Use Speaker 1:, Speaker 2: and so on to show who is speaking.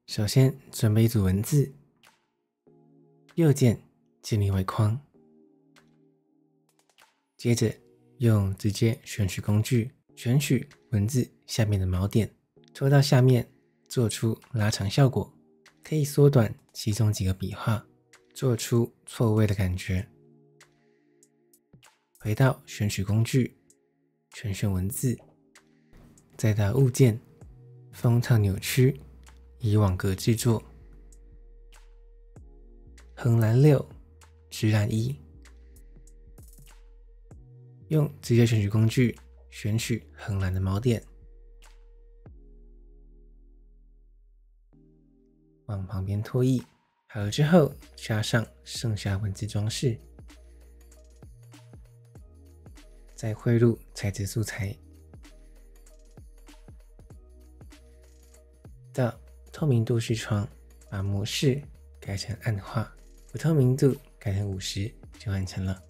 Speaker 1: 首先准备一组文字，右键建立外框，接着用直接选取工具选取文字下面的锚点，拖到下面做出拉长效果，可以缩短其中几个笔画，做出错位的感觉。回到选取工具，全选文字，再到物件封套扭曲，以网格制作，横栏6，直栏1，用直接选取工具选取横栏的锚点，往旁边拖移，好了之后加上剩下文字装饰，再汇入材质素材，到透明度视窗，把模式改成暗化，不透明度改成50就完成了。